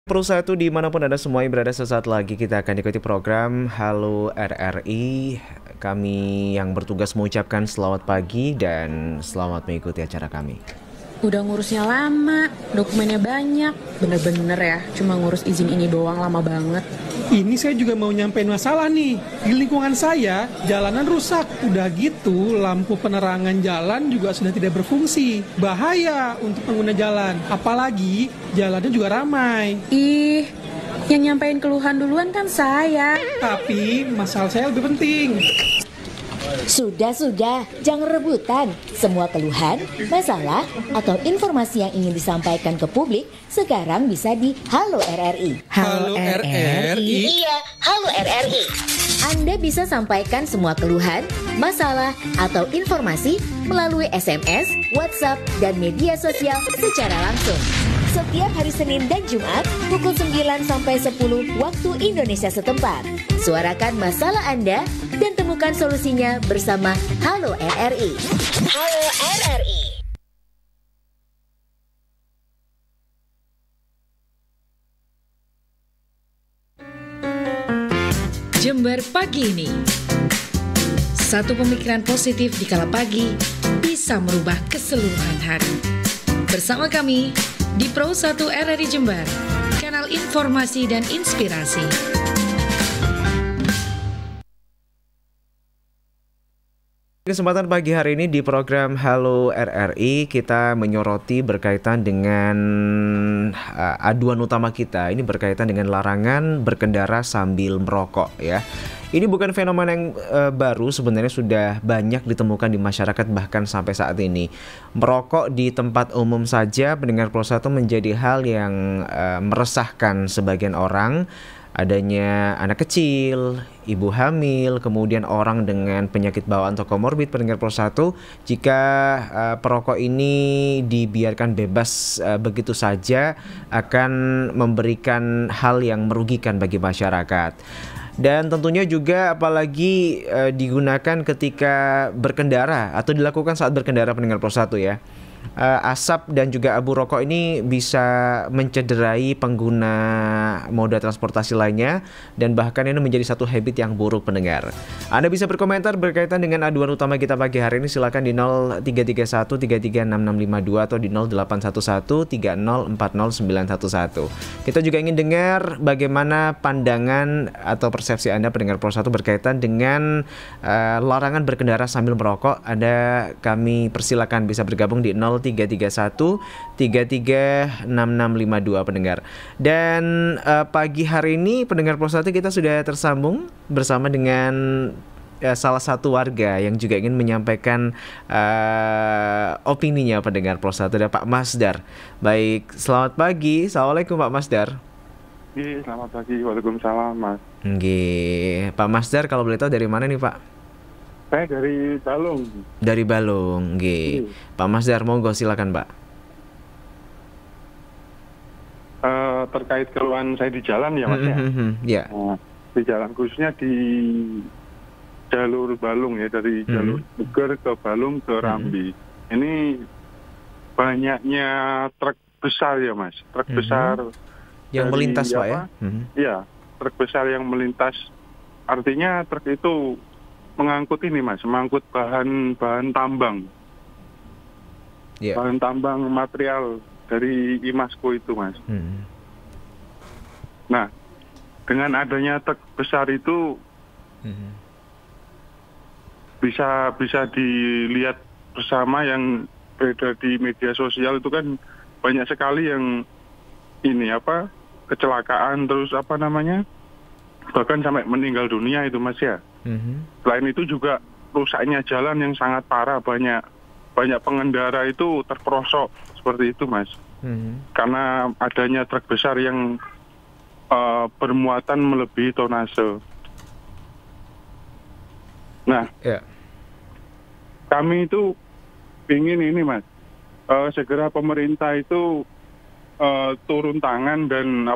Perusahaan itu dimanapun Anda semua yang berada, sesaat lagi kita akan ikuti program Halo RRI. Kami yang bertugas mengucapkan selamat pagi dan selamat mengikuti acara kami. Udah ngurusnya lama, dokumennya banyak. Bener-bener ya, cuma ngurus izin ini doang lama banget. Ini saya juga mau nyampein masalah nih. Di lingkungan saya, jalanan rusak. Udah gitu, lampu penerangan jalan juga sudah tidak berfungsi. Bahaya untuk pengguna jalan. Apalagi, jalannya juga ramai. Ih, yang nyampein keluhan duluan kan saya. Tapi, masalah saya lebih penting. Sudah, jangan rebutan. Semua keluhan, masalah, atau informasi yang ingin disampaikan ke publik sekarang bisa di Halo RRI. Halo RRI? Iya, Halo RRI. Anda bisa sampaikan semua keluhan, masalah, atau informasi melalui SMS, WhatsApp, dan media sosial secara langsung. Setiap hari Senin dan Jumat pukul 9 sampai 10 waktu Indonesia setempat. Suarakan masalah Anda dan temukan solusinya bersama Halo RRI. Halo RRI. Jember pagi ini. Satu pemikiran positif di kala pagi bisa merubah keseluruhan hari. Bersama kami di Pro 1 RRI Jember, kanal informasi dan inspirasi. Kesempatan pagi hari ini di program Halo RRI kita menyoroti berkaitan dengan aduan utama kita. Ini berkaitan dengan larangan berkendara sambil merokok ya. Ini bukan fenomena yang baru, sebenarnya sudah banyak ditemukan di masyarakat bahkan sampai saat ini. Merokok di tempat umum saja pendengar Pro 1 menjadi hal yang meresahkan sebagian orang. Adanya anak kecil, ibu hamil, kemudian orang dengan penyakit bawaan atau komorbid pendengar Pro 1, jika perokok ini dibiarkan bebas begitu saja akan memberikan hal yang merugikan bagi masyarakat. Dan tentunya juga apalagi digunakan ketika berkendara atau dilakukan saat berkendara pendengar Pro 1 ya. Asap dan juga abu rokok ini bisa mencederai pengguna moda transportasi lainnya dan bahkan ini menjadi satu habit yang buruk pendengar. Anda bisa berkomentar berkaitan dengan aduan utama kita pagi hari ini, silakan di 0331 336652 atau di 0811 3040 911. Kita juga ingin dengar bagaimana pandangan atau persepsi Anda pendengar Pro 1 berkaitan dengan larangan berkendara sambil merokok. Kami persilakan bisa bergabung di 0331 336652 pendengar. Dan pagi hari ini pendengar Pro 1 kita sudah tersambung bersama dengan salah satu warga yang juga ingin menyampaikan opininya pendengar Pro 1, ada Pak Masdar. Baik, selamat pagi. Assalamualaikum Pak Masdar. Selamat pagi, waalaikumsalam Mas. Nggih, Pak Masdar kalau boleh tahu dari mana nih Pak? Saya dari Balung. Dari Balung, nggih. Pak Masdar, monggo silakan Pak. Terkait keluhan saya di jalan ya Mas ya. Ya. Di jalan khususnya di jalur Balung ya, dari jalur Buger ke Balung ke Rambi. Ini banyaknya truk besar ya Mas, truk besar yang melintas Pak ya. Iya, truk besar yang melintas. Artinya truk itu mengangkut ini Mas, mengangkut bahan tambang. Bahan tambang material dari Imasco itu Mas. Nah, dengan adanya truk besar itu bisa dilihat bersama yang beredar di media sosial itu kan banyak sekali yang kecelakaan, terus bahkan sampai meninggal dunia itu Mas ya. Selain itu juga rusaknya jalan yang sangat parah, banyak pengendara itu terperosok seperti itu Mas. Karena adanya truk besar yang bermuatan melebihi tonase. Nah, kami itu ingin ini Mas, segera pemerintah itu turun tangan dan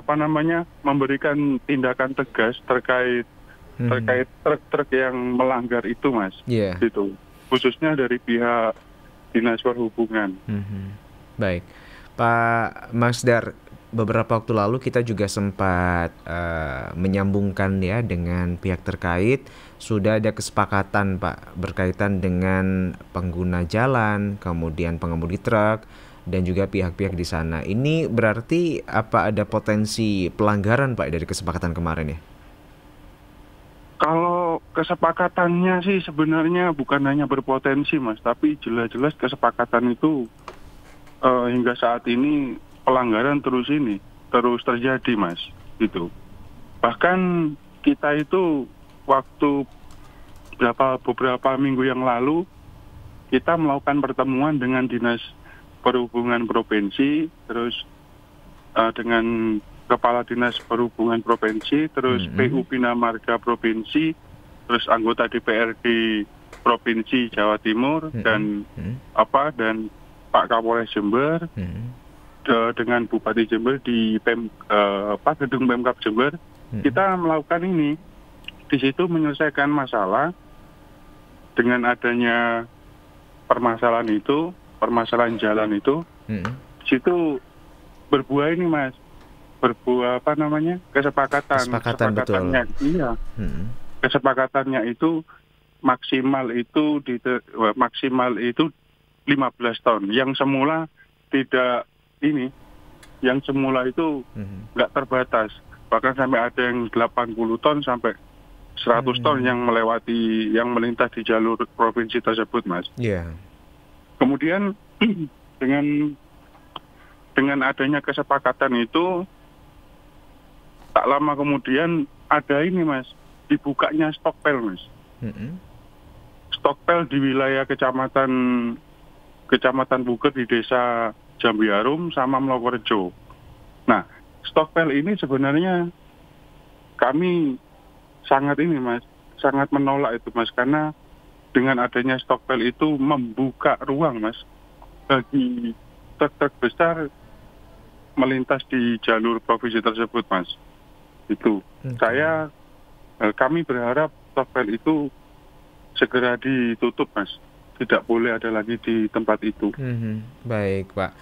memberikan tindakan tegas terkait truk-truk yang melanggar itu Mas. Gitu. Khususnya dari pihak Dinas Perhubungan. Baik. Pak Masdar, beberapa waktu lalu kita juga sempat menyambungkan ya dengan pihak terkait. Sudah ada kesepakatan Pak berkaitan dengan pengguna jalan, kemudian pengemudi truk, dan juga pihak-pihak di sana. Ini berarti apa ada potensi pelanggaran Pak dari kesepakatan kemarin ya? Kalau kesepakatannya sih sebenarnya bukan hanya berpotensi Mas, tapi jelas-jelas kesepakatan itu hingga saat ini pelanggaran terus terjadi Mas, gitu. Bahkan kita itu waktu beberapa minggu yang lalu kita melakukan pertemuan dengan Dinas Perhubungan Provinsi, terus dengan Kepala Dinas Perhubungan Provinsi, terus PU Bina Marga Provinsi, terus anggota DPRD Provinsi Jawa Timur dan dan Pak Kapolres Jember, dengan Bupati Jember di gedung Pemkab Jember. Kita melakukan ini, di situ menyelesaikan masalah dengan adanya permasalahan jalan itu. Di situ berbuah ini Mas, kesepakatannya. Iya. Kesepakatannya itu maksimal itu 15 ton. Yang semula tidak ini, yang semula itu nggak terbatas. Bahkan sampai ada yang 80 ton sampai 100 ton yang melintas di jalur provinsi tersebut, Mas. Iya. Kemudian dengan adanya kesepakatan itu, tak lama kemudian ada ini, Mas, dibukanya stokpel, Mas. Stokpel di wilayah kecamatan Buker di desa Jambiarum sama Mlokorejo. Nah, stokpel ini sebenarnya kami sangat menolak itu, Mas, karena dengan adanya stokpel itu membuka ruang, Mas, bagi truk-truk besar melintas di jalur provinsi tersebut, Mas. Itu. Kami berharap stokpel itu segera ditutup, Mas. Tidak boleh ada lagi di tempat itu. Baik, Pak.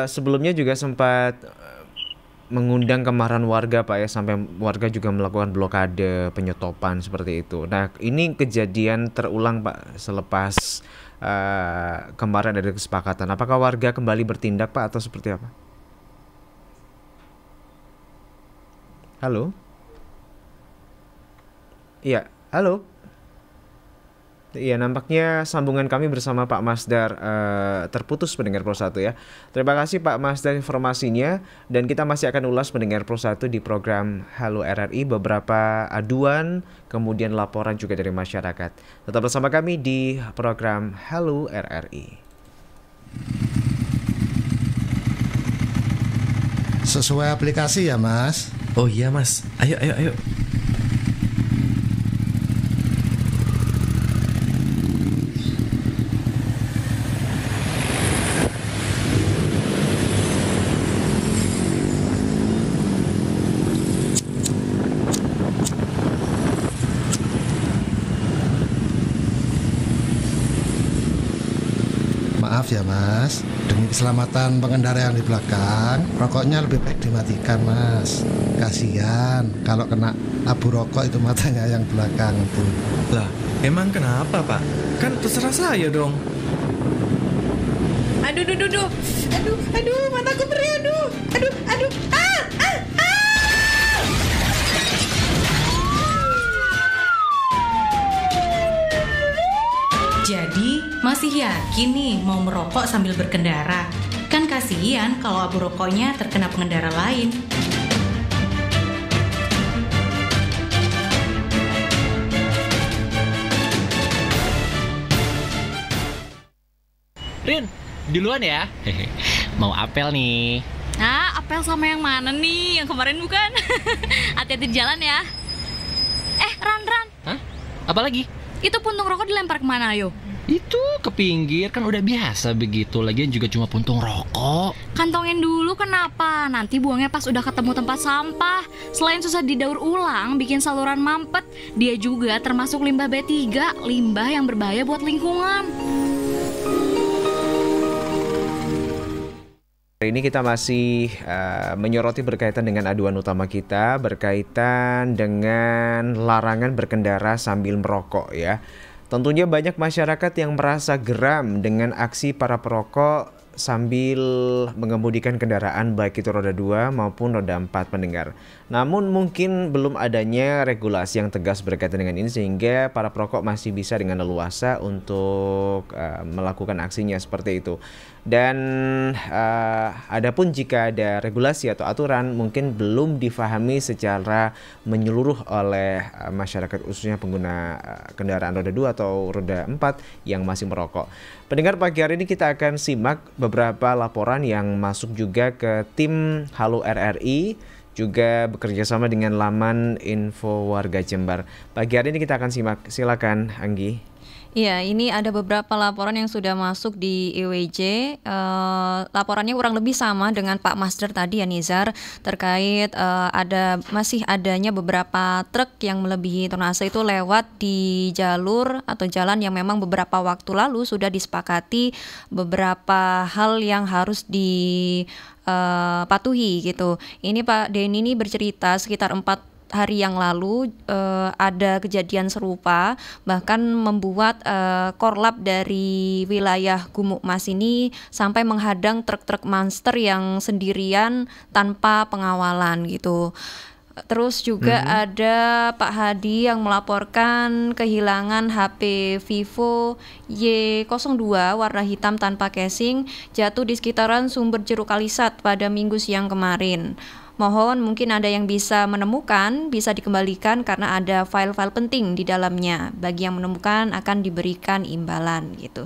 Sebelumnya juga sempat mengundang kemarahan warga, Pak, ya, sampai warga juga melakukan blokade, penyetopan seperti itu. Nah, ini kejadian terulang, Pak, selepas kemarin ada kesepakatan. Apakah warga kembali bertindak, Pak, atau seperti apa? Halo? Iya, halo? Iya, nampaknya sambungan kami bersama Pak Masdar terputus, pendengar Pro 1 ya. Terima kasih Pak Masdar informasinya, dan kita masih akan ulas pendengar Pro 1 di program Halo RRI, beberapa aduan, kemudian laporan juga dari masyarakat. Tetap bersama kami di program Halo RRI. Sesuai aplikasi ya, Mas? Oh iya, Mas. Ayo. Maaf ya, Mas, demi keselamatan pengendara yang di belakang, rokoknya lebih baik dimatikan, Mas. Kasihan kalau kena abu rokok itu matanya yang belakang itu. Lah, emang kenapa, Pak? Kan terserah saya dong. Aduh, mataku perih, aduh. Jadi, masih yakin nih mau merokok sambil berkendara? Kan kasihan kalau abu rokoknya terkena pengendara lain. Rin, duluan ya. Mau apel nih. Ah, apel sama yang mana nih? Yang kemarin bukan? Hati-hati di jalan ya. Ran. Hah? Apa lagi? Itu puntung rokok dilempar kemana, ayo? Itu ke pinggir, kan udah biasa begitu. Lagian juga cuma puntung rokok. Kantongin dulu, kenapa? Nanti buangnya pas udah ketemu tempat sampah. Selain susah didaur ulang, bikin saluran mampet, dia juga termasuk limbah B3, limbah yang berbahaya buat lingkungan. hari ini kita masih menyoroti berkaitan dengan aduan utama kita, berkaitan dengan larangan berkendara sambil merokok ya. Tentunya banyak masyarakat yang merasa geram dengan aksi para perokok sambil mengemudikan kendaraan baik itu roda 2 maupun roda 4 pendengar. Namun mungkin belum adanya regulasi yang tegas berkaitan dengan ini sehingga para perokok masih bisa dengan leluasa untuk melakukan aksinya seperti itu. Dan adapun jika ada regulasi atau aturan mungkin belum difahami secara menyeluruh oleh masyarakat khususnya pengguna kendaraan roda 2 atau roda 4 yang masih merokok. Pendengar, pagi hari ini kita akan simak beberapa laporan yang masuk juga ke tim Halo RRI, juga bekerja sama dengan laman Info Warga Jember. Pagi hari ini kita akan simak, silakan Anggi. Iya, ini ada beberapa laporan yang sudah masuk di EWJ. Laporannya kurang lebih sama dengan Pak Masder tadi ya, Nizar, terkait masih adanya beberapa truk yang melebihi tonnase itu lewat di jalur atau jalan yang memang beberapa waktu lalu sudah disepakati beberapa hal yang harus dipatuhi gitu. Ini Pak Denny ini bercerita sekitar 4 hari yang lalu ada kejadian serupa, bahkan membuat korlap dari wilayah Gumukmas ini sampai menghadang truk-truk monster yang sendirian tanpa pengawalan gitu. Terus juga ada Pak Hadi yang melaporkan kehilangan HP Vivo Y02 warna hitam tanpa casing jatuh di sekitaran sumber Jeruk Kalisat pada Minggu siang kemarin. Mohon mungkin ada yang bisa menemukan, bisa dikembalikan karena ada file-file penting di dalamnya. Bagi yang menemukan akan diberikan imbalan gitu.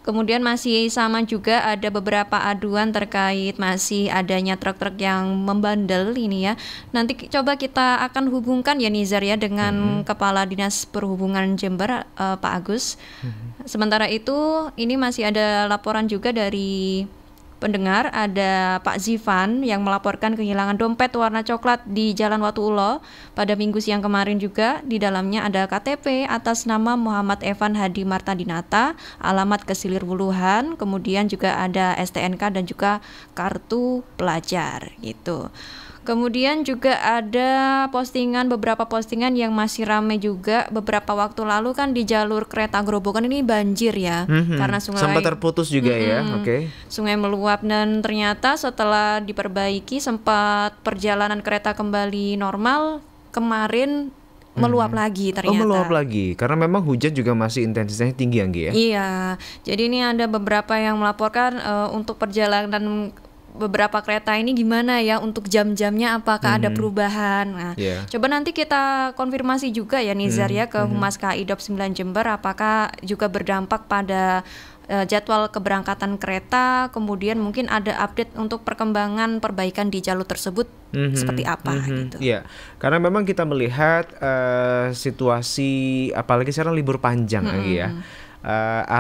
Kemudian masih sama juga ada beberapa aduan terkait masih adanya truk-truk yang membandel ini ya. Nanti coba kita akan hubungkan ya Nizar ya dengan Kepala Dinas Perhubungan Jember, Pak Agus. Sementara itu ini masih ada laporan juga dari pendengar, ada Pak Zivan yang melaporkan kehilangan dompet warna coklat di Jalan Watu Ulo pada Minggu siang kemarin juga. Di dalamnya ada KTP atas nama Muhammad Evan Hadi Martadinata, alamat Kesilir Wuluhan, kemudian juga ada STNK dan juga kartu pelajar gitu. Kemudian juga ada beberapa postingan yang masih ramai juga. Beberapa waktu lalu kan di jalur kereta Grobogan ini banjir ya, karena sungai sempat terputus juga ya. Sungai meluap dan ternyata setelah diperbaiki sempat perjalanan kereta kembali normal, kemarin meluap lagi ternyata. Meluap lagi karena memang hujan juga masih intensitasnya tinggi Anggi ya. Iya. Jadi ini ada beberapa yang melaporkan untuk perjalanan beberapa kereta ini gimana ya untuk jam-jamnya, apakah ada perubahan. Nah, coba nanti kita konfirmasi juga ya Nizar ya ke Humas KAI Dop 9 Jember apakah juga berdampak pada jadwal keberangkatan kereta, kemudian mungkin ada update untuk perkembangan perbaikan di jalur tersebut seperti apa gitu. Iya, karena memang kita melihat situasi apalagi sekarang libur panjang lagi ya.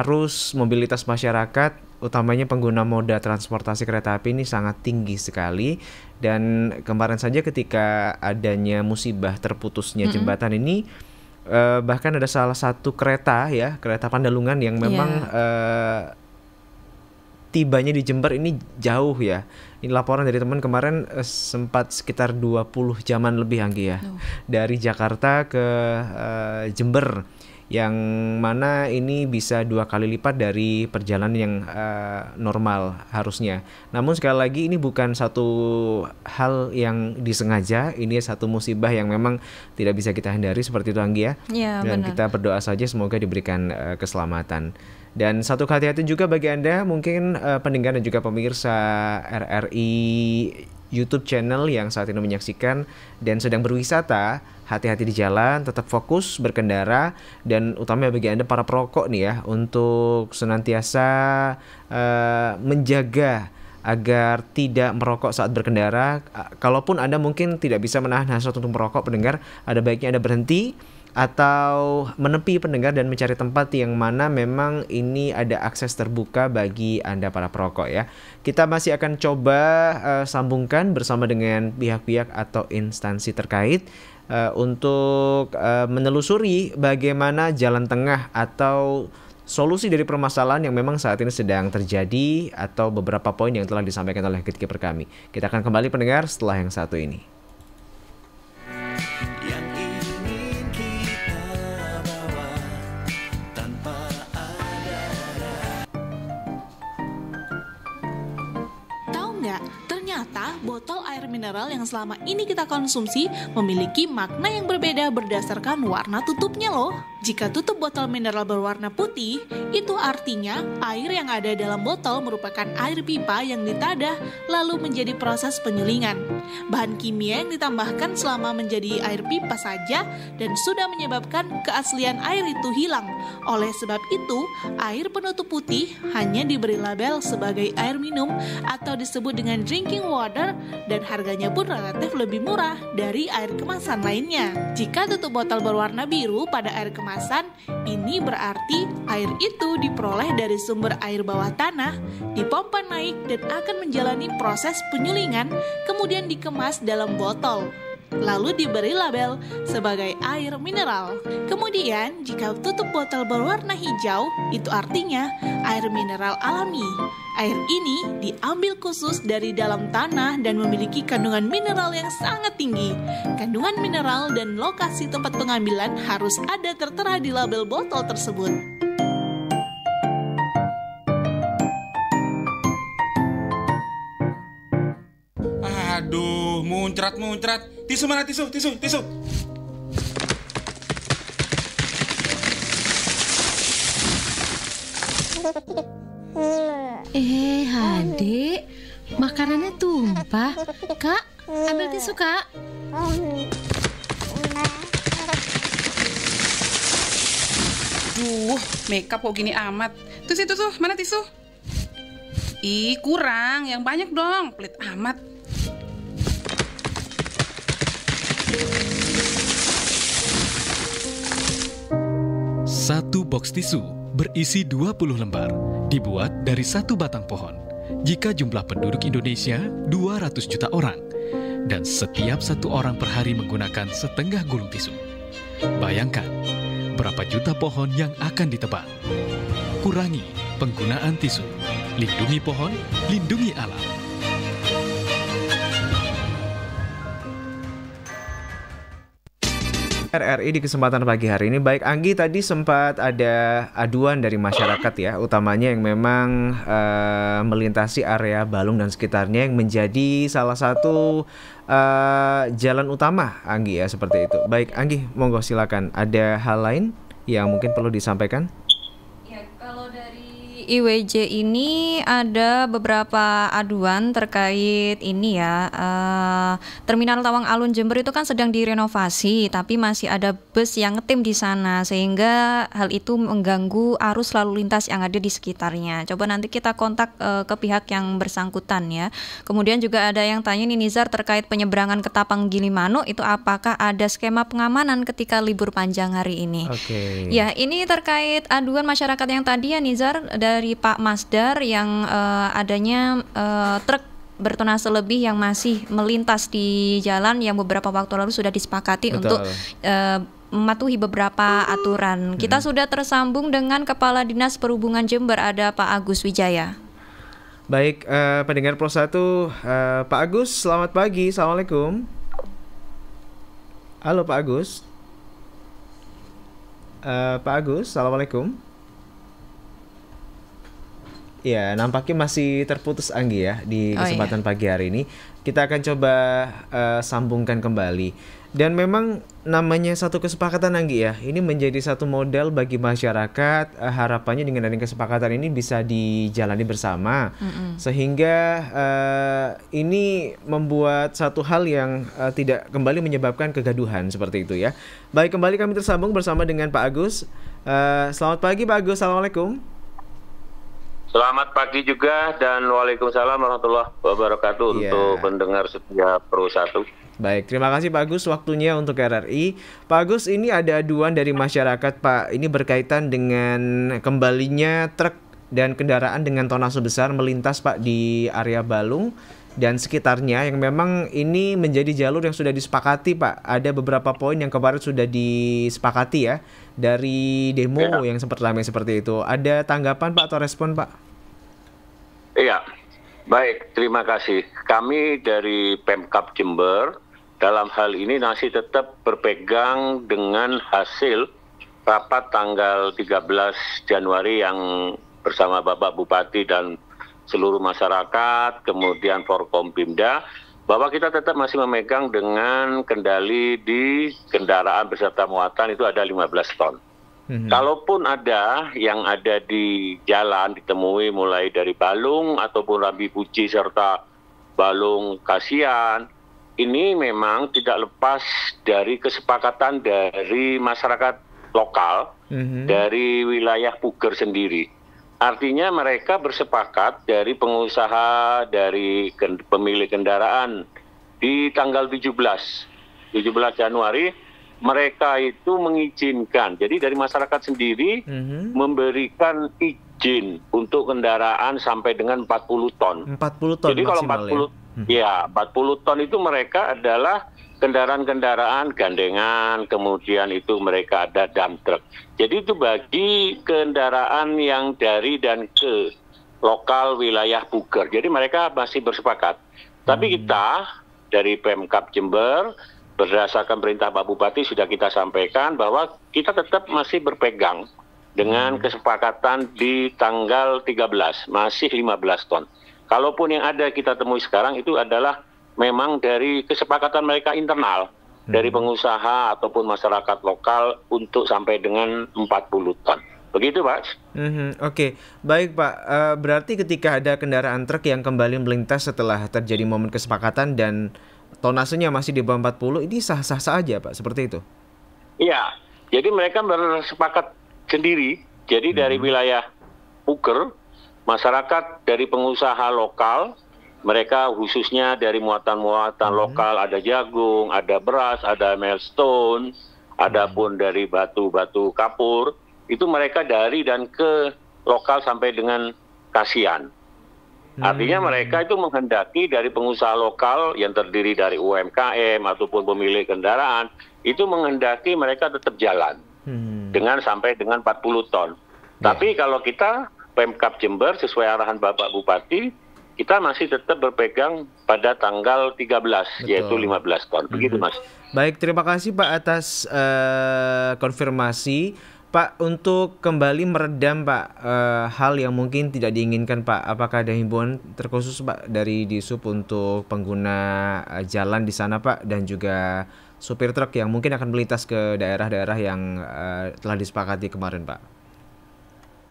Arus mobilitas masyarakat utamanya pengguna moda transportasi kereta api ini sangat tinggi sekali. Dan kemarin saja ketika adanya musibah terputusnya jembatan ini bahkan ada salah satu kereta Pandalungan yang memang tibanya di Jember ini jauh ya. Ini laporan dari teman kemarin sempat sekitar 20 jaman lebih Anggi ya. Dari Jakarta ke Jember, yang mana ini bisa 2 kali lipat dari perjalanan yang normal harusnya. Namun sekali lagi ini bukan satu hal yang disengaja, ini satu musibah yang memang tidak bisa kita hindari seperti itu Anggi ya. Dan benar. Kita berdoa saja semoga diberikan keselamatan. Dan satu hati-hati juga bagi Anda mungkin pendengar dan juga pemirsa RRI YouTube channel yang saat ini menyaksikan dan sedang berwisata, hati-hati di jalan, tetap fokus berkendara, dan utamanya bagi Anda para perokok nih ya, untuk senantiasa menjaga agar tidak merokok saat berkendara. Kalaupun Anda mungkin tidak bisa menahan hasrat untuk merokok, pendengar, ada baiknya Anda berhenti atau menepi pendengar dan mencari tempat yang mana memang ini ada akses terbuka bagi Anda para perokok ya. Kita masih akan coba sambungkan bersama dengan pihak-pihak atau instansi terkait untuk menelusuri bagaimana jalan tengah atau solusi dari permasalahan yang memang saat ini sedang terjadi atau beberapa poin yang telah disampaikan oleh gatekeeper kami. Kita akan kembali pendengar setelah yang satu ini. Botol air mineral yang selama ini kita konsumsi memiliki makna yang berbeda berdasarkan warna tutupnya loh. Jika tutup botol mineral berwarna putih, itu artinya air yang ada dalam botol merupakan air pipa yang ditadah lalu menjadi proses penyulingan. Bahan kimia yang ditambahkan selama menjadi air pipa saja dan sudah menyebabkan keaslian air itu hilang. Oleh sebab itu, air penutup putih hanya diberi label sebagai air minum atau disebut dengan drinking water dan harganya pun relatif lebih murah dari air kemasan lainnya. Jika tutup botol berwarna biru pada air kemasan, ini berarti air itu diperoleh dari sumber air bawah tanah, dipompa naik dan akan menjalani proses penyulingan, kemudian dikemas dalam botol, lalu diberi label sebagai air mineral. Kemudian, jika tutup botol berwarna hijau, itu artinya air mineral alami. Air ini diambil khusus dari dalam tanah dan memiliki kandungan mineral yang sangat tinggi. Kandungan mineral dan lokasi tempat pengambilan harus ada tertera di label botol tersebut. Aduh, muncrat. Tisu mana tisu? Adik, makanannya tumpah. Kak, ambil tisu, Kak. Duh, makeup kok gini amat. Tuh, mana tisu? Ih, kurang, yang banyak dong, pelit amat. Satu box tisu berisi 20 lembar, dibuat dari satu batang pohon. Jika jumlah penduduk Indonesia 200 juta orang, dan setiap satu orang per hari menggunakan setengah gulung tisu. Bayangkan, berapa juta pohon yang akan ditebang. Kurangi penggunaan tisu. Lindungi pohon, lindungi alam. RRI di kesempatan pagi hari ini. Baik Anggi, tadi sempat ada aduan dari masyarakat ya, utamanya yang memang melintasi area Balung dan sekitarnya yang menjadi salah satu jalan utama Anggi ya, seperti itu. Baik Anggi, monggo silakan. Ada hal lain yang mungkin perlu disampaikan? Ya, kalau dari IWJ ini ada beberapa aduan terkait ini ya, Terminal Tawang Alun Jember itu kan sedang direnovasi, tapi masih ada bus yang ngetim di sana, sehingga hal itu mengganggu arus lalu lintas yang ada di sekitarnya. Coba nanti kita kontak ke pihak yang bersangkutan ya. Kemudian juga ada yang tanya nih Nizar terkait penyeberangan Ketapang Gilimanuk, itu apakah ada skema pengamanan ketika libur panjang hari ini? Oke. Ya, ini terkait aduan masyarakat yang tadi ya Nizar, dari Pak Masdar yang adanya truk bertonase lebih yang masih melintas di jalan yang beberapa waktu lalu sudah disepakati untuk mematuhi beberapa aturan. Kita sudah tersambung dengan Kepala Dinas Perhubungan Jember, ada Pak Agus Wijaya. Baik, pendengar Pro 1, Pak Agus, selamat pagi. Assalamualaikum. Halo Pak Agus. Pak Agus, assalamualaikum. Ya, nampaknya masih terputus Anggi ya di kesempatan pagi hari ini. Kita akan coba sambungkan kembali. Dan memang namanya satu kesepakatan Anggi ya, ini menjadi satu modal bagi masyarakat. Harapannya dengan adanya kesepakatan ini bisa dijalani bersama, sehingga ini membuat satu hal yang tidak kembali menyebabkan kegaduhan seperti itu ya. Baik, kembali kami tersambung bersama dengan Pak Agus. Selamat pagi Pak Agus, assalamualaikum. Selamat pagi juga dan waalaikumsalam warahmatullahi wabarakatuh untuk pendengar setia Pro 1. Baik, terima kasih Pak Agus waktunya untuk RRI. Pak Agus, ini ada aduan dari masyarakat Pak, ini berkaitan dengan kembalinya truk dan kendaraan dengan tonase besar melintas Pak di area Balung dan sekitarnya yang memang ini menjadi jalur yang sudah disepakati, Pak. Ada beberapa poin yang kemarin sudah disepakati ya dari demo yang sempat ramai seperti itu. Ada tanggapan Pak atau respon Pak? Iya, baik, terima kasih. Kami dari Pemkab Jember dalam hal ini masih tetap berpegang dengan hasil rapat tanggal 13 Januari yang bersama Bapak Bupati dan seluruh masyarakat, kemudian Forkompimda, bahwa kita tetap masih memegang dengan kendali di kendaraan beserta muatan itu ada 15 ton. Kalaupun ada yang ada di jalan ditemui mulai dari Balung ataupun Rambi Puji serta Balung Kasian, ini memang tidak lepas dari kesepakatan dari masyarakat lokal, dari wilayah Puger sendiri. Artinya mereka bersepakat dari pengusaha, dari pemilik kendaraan di tanggal 17 Januari, mereka itu mengizinkan. Jadi dari masyarakat sendiri memberikan izin untuk kendaraan sampai dengan 40 ton. 40 ton. Jadi kalau 40 ton itu mereka adalah kendaraan-kendaraan gandengan, kemudian itu mereka ada dump truck. Jadi itu bagi kendaraan yang dari dan ke lokal wilayah Puger. Jadi mereka masih bersepakat. Tapi kita dari Pemkab Jember berdasarkan perintah Pak Bupati sudah kita sampaikan bahwa kita tetap masih berpegang dengan kesepakatan di tanggal 13, masih 15 ton. Kalaupun yang ada kita temui sekarang itu adalah memang dari kesepakatan mereka internal, dari pengusaha ataupun masyarakat lokal untuk sampai dengan 40 ton. Begitu Pak. Oke, baik Pak. Berarti ketika ada kendaraan truk yang kembali melintas setelah terjadi momen kesepakatan dan tonasenya masih di bawah 40, ini sah-sah saja Pak, seperti itu? Iya, jadi mereka bersepakat sendiri. Jadi dari wilayah Puger, masyarakat dari pengusaha lokal, mereka khususnya dari muatan-muatan lokal, ada jagung, ada beras, ada milestone, ada pun dari batu-batu kapur, itu mereka dari dan ke lokal sampai dengan Kasian. Artinya mereka itu menghendaki dari pengusaha lokal yang terdiri dari UMKM ataupun pemilik kendaraan, itu menghendaki mereka tetap jalan dengan sampai dengan 40 ton. Tapi kalau kita, Pemkab Jember, sesuai arahan Bapak Bupati, kita masih tetap berpegang pada tanggal 13, yaitu 15 ton. Begitu Mas. Baik, terima kasih Pak atas konfirmasi. Pak, untuk kembali meredam Pak hal yang mungkin tidak diinginkan Pak, apakah ada himbauan terkhusus Pak dari Disub untuk pengguna jalan di sana Pak, dan juga supir truk yang mungkin akan melintas ke daerah-daerah yang telah disepakati kemarin Pak?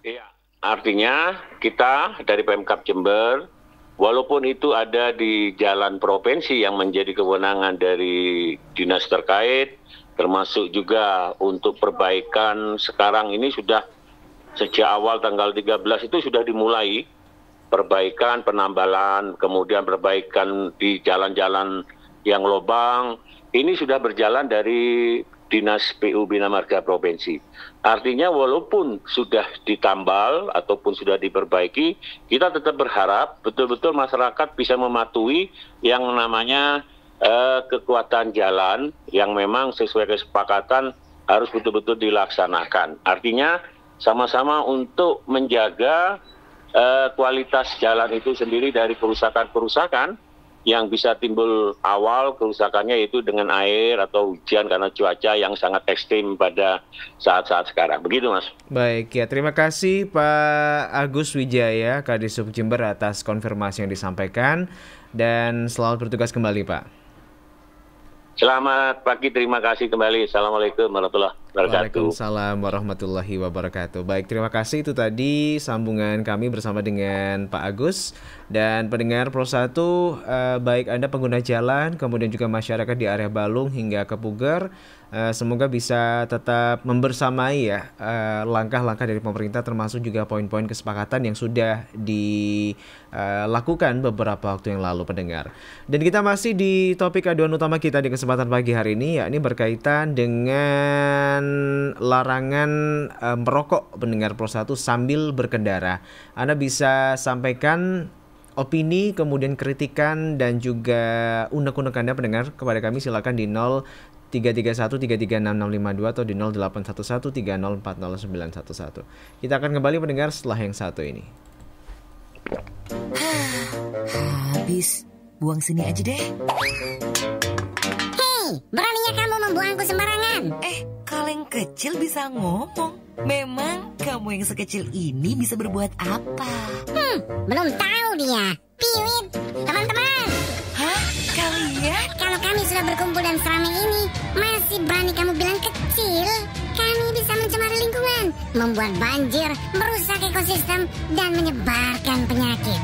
Iya, artinya kita dari Pemkab Jember, walaupun itu ada di jalan provinsi yang menjadi kewenangan dari dinas terkait, termasuk juga untuk perbaikan sekarang ini sudah sejak awal tanggal 13 itu sudah dimulai perbaikan, penambalan, kemudian perbaikan di jalan-jalan yang lobang. Ini sudah berjalan dari Dinas PU Bina Marga Provinsi. Artinya walaupun sudah ditambal ataupun sudah diperbaiki, kita tetap berharap betul-betul masyarakat bisa mematuhi yang namanya kekuatan jalan yang memang sesuai kesepakatan harus betul-betul dilaksanakan. Artinya sama-sama untuk menjaga kualitas jalan itu sendiri dari kerusakan-kerusakan yang bisa timbul awal kerusakannya yaitu dengan air atau hujan karena cuaca yang sangat ekstrim pada saat-saat sekarang. Begitu Mas. Baik ya, terima kasih Pak Agus Wijaya, Kadisub Jember atas konfirmasi yang disampaikan, dan selamat bertugas kembali Pak. Selamat pagi, terima kasih kembali. Assalamualaikum warahmatullahi wabarakatuh. Waalaikumsalam warahmatullahi wabarakatuh. Baik, terima kasih. Itu tadi sambungan kami bersama dengan Pak Agus. Dan pendengar Pro 1, baik Anda pengguna jalan, kemudian juga masyarakat di area Balung hingga ke Puger, semoga bisa tetap membersamai ya langkah-langkah dari pemerintah, termasuk juga poin-poin kesepakatan yang sudah dilakukan beberapa waktu yang lalu pendengar. Dan kita masih di topik aduan utama kita di kesempatan pagi hari ini, yakni berkaitan dengan larangan merokok pendengar Pro 1 sambil berkendara. Anda bisa sampaikan opini, kemudian kritikan dan juga unek-unek Anda pendengar kepada kami silakan di 0331336652 atau di 081130409111. Kita akan kembali mendengar setelah yang satu ini. Habis, buang sini aja deh. Hei, beraninya kamu membuangku sembarangan. Kaleng kecil bisa ngomong. Memang kamu yang sekecil ini bisa berbuat apa? Belum tahu dia. Piwit, teman-teman. Hah? Kalian? Kalau kami sudah berkumpul dan seramai ini, masih berani kamu bilang kecil? Kami bisa mencemari lingkungan, membuat banjir, merusak ekosistem, dan menyebarkan penyakit.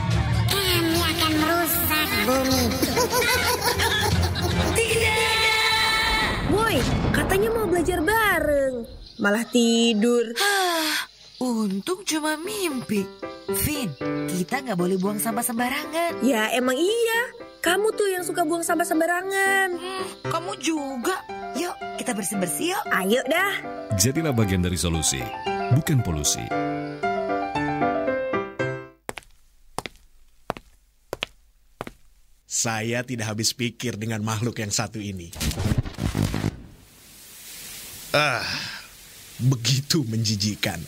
Kami akan merusak bumi. Tidak! Boy, katanya mau belajar bareng. Malah tidur. Untung cuma mimpi. Vin, kita nggak boleh buang sampah sembarangan. Ya emang iya. Kamu tuh yang suka buang sampah sembarangan. Kamu juga. Yuk, kita bersih-bersih yuk. Ayo dah. Jadilah bagian dari solusi, bukan polusi. Saya tidak habis pikir dengan makhluk yang satu ini. Begitu menjijikan.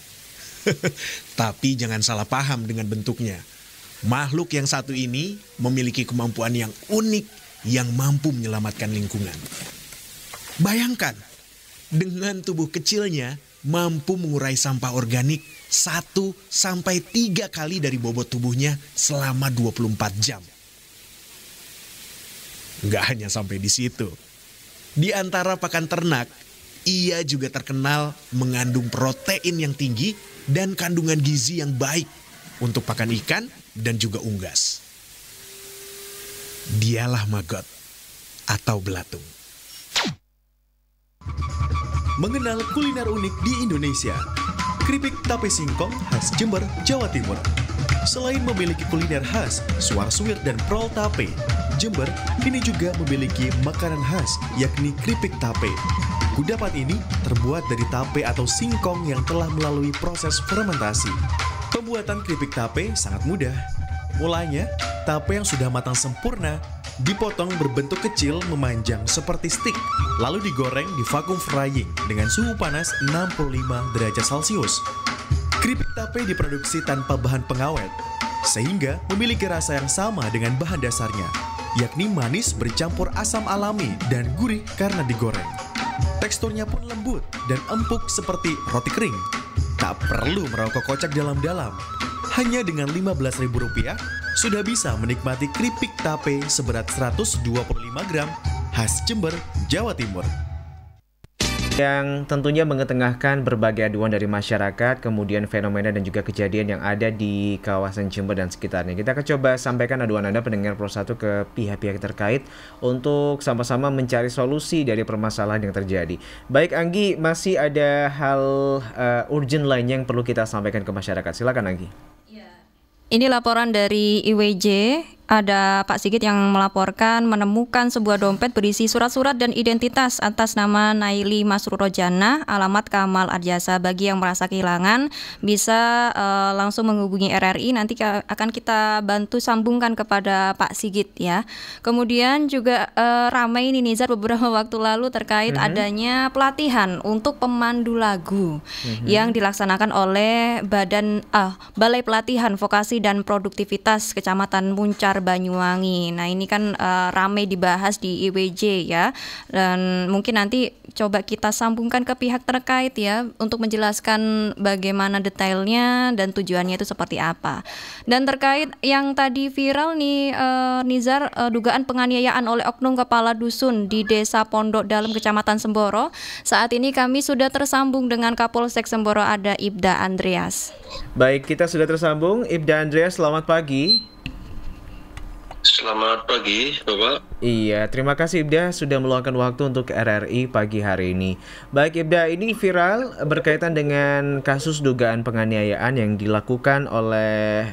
Tapi jangan salah paham dengan bentuknya. Makhluk yang satu ini memiliki kemampuan yang unik yang mampu menyelamatkan lingkungan. Bayangkan, dengan tubuh kecilnya mampu mengurai sampah organik 1-3 kali dari bobot tubuhnya selama 24 jam. Nggak hanya sampai di situ. Di antara pakan ternak, ia juga terkenal mengandung protein yang tinggi dan kandungan gizi yang baik untuk pakan ikan dan juga unggas. Dialah maggot atau belatung. Mengenal kuliner unik di Indonesia, keripik tape singkong khas Jember, Jawa Timur. Selain memiliki kuliner khas, suar suwir dan prol tape, Jember kini juga memiliki makanan khas yakni keripik tape. Kudapan ini terbuat dari tape atau singkong yang telah melalui proses fermentasi. Pembuatan keripik tape sangat mudah. Mulanya, tape yang sudah matang sempurna dipotong berbentuk kecil memanjang seperti stik, lalu digoreng di vacuum frying dengan suhu panas 65 derajat Celcius. Keripik tape diproduksi tanpa bahan pengawet, sehingga memiliki rasa yang sama dengan bahan dasarnya, yakni manis bercampur asam alami dan gurih karena digoreng. Teksturnya pun lembut dan empuk seperti roti kering. Tak perlu merokok kocak dalam-dalam. Hanya dengan Rp15.000 sudah bisa menikmati keripik tape seberat 125 gram khas Jember, Jawa Timur. Yang tentunya mengetengahkan berbagai aduan dari masyarakat, kemudian fenomena dan juga kejadian yang ada di kawasan Jember dan sekitarnya. Kita akan coba sampaikan aduan Anda pendengar Pro 1 ke pihak-pihak terkait untuk sama-sama mencari solusi dari permasalahan yang terjadi. Baik Anggi, masih ada hal urgent lainnya yang perlu kita sampaikan ke masyarakat. Silakan Anggi. Ini laporan dari IWJ. Ada Pak Sigit yang melaporkan menemukan sebuah dompet berisi surat-surat dan identitas atas nama Naili Masrurojana, alamat Kamal Arjasa. Bagi yang merasa kehilangan bisa langsung menghubungi RRI, nanti akan kita bantu sambungkan kepada Pak Sigit ya. Kemudian juga ramai ini Nizar beberapa waktu lalu terkait adanya pelatihan untuk pemandu lagu yang dilaksanakan oleh Balai Pelatihan Vokasi dan Produktivitas Kecamatan Muncar, Banyuwangi. Nah ini kan ramai dibahas di IWJ ya, dan mungkin nanti coba kita sambungkan ke pihak terkait ya untuk menjelaskan bagaimana detailnya dan tujuannya itu seperti apa. Dan terkait yang tadi viral nih Nizar, dugaan penganiayaan oleh oknum kepala dusun di Desa Pondok Dalam Kecamatan Semboro. Saat ini kami sudah tersambung dengan Kapolsek Semboro, ada Ibda Andreas. Baik, kita sudah tersambung. Ibda Andreas, selamat pagi. Selamat pagi, Bapak. Iya, terima kasih Ibda sudah meluangkan waktu untuk RRI pagi hari ini. Baik Ibda, ini viral berkaitan dengan kasus dugaan penganiayaan yang dilakukan oleh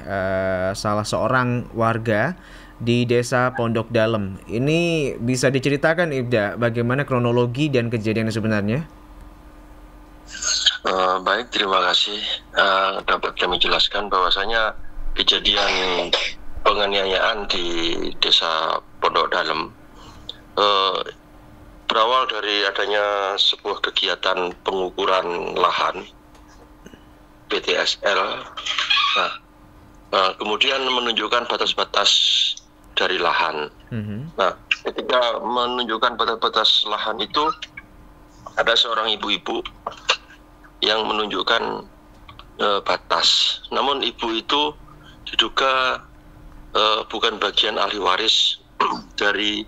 salah seorang warga di Desa Pondok Dalam. Ini bisa diceritakan Ibda, bagaimana kronologi dan kejadian sebenarnya? Baik, terima kasih. Dapat kami jelaskan bahwasanya kejadian penganiayaan di Desa Pondok Dalem berawal dari adanya sebuah kegiatan pengukuran lahan PTSL. Kemudian menunjukkan batas-batas dari lahan. Nah, ketika menunjukkan batas-batas lahan itu, ada seorang ibu-ibu yang menunjukkan batas. Namun ibu itu diduga bukan bagian ahli waris dari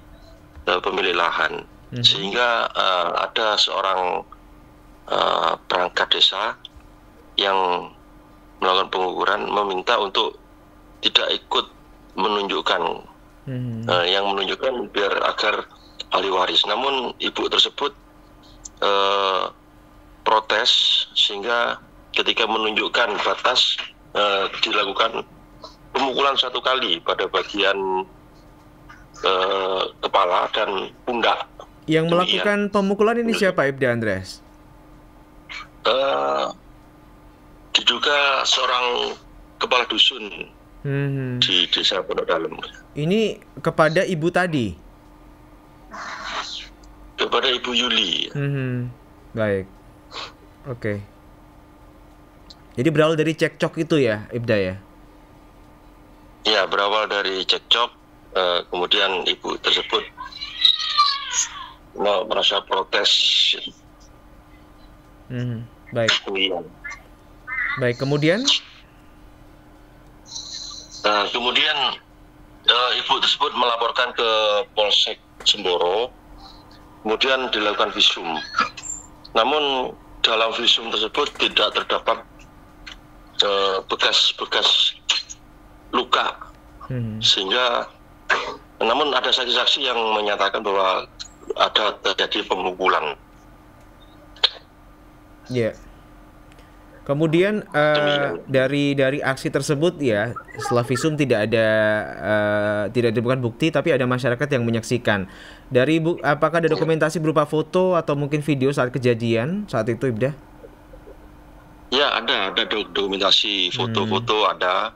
pemilik lahan, sehingga ada seorang perangkat desa yang melakukan pengukuran meminta untuk tidak ikut menunjukkan, yang menunjukkan biar agar ahli waris. Namun ibu tersebut protes, sehingga ketika menunjukkan batas dilakukan pemukulan 1 kali pada bagian kepala dan pundak. Yang melakukan pemukulan ini siapa, Ibda Andreas? Diduga seorang kepala dusun di Desa Pondok Dalem. Ini kepada ibu tadi? Kepada Ibu Yuli. Baik. Oke. Jadi berawal dari cekcok itu ya, Ibda ya? Ya, berawal dari cekcok, kemudian ibu tersebut merasa protes. Baik. Baik, kemudian? Kemudian ibu tersebut melaporkan ke Polsek Semboro, kemudian dilakukan visum. Namun dalam visum tersebut tidak terdapat bekas-bekas luka, sehingga namun ada saksi-saksi yang menyatakan bahwa ada terjadi pemukulan. Ya. Kemudian dari aksi tersebut ya, setelah visum tidak ditemukan bukti, tapi ada masyarakat yang menyaksikan. Apakah ada dokumentasi berupa foto atau mungkin video saat kejadian saat itu, Ibda? Ya, ada dokumentasi foto-foto ada.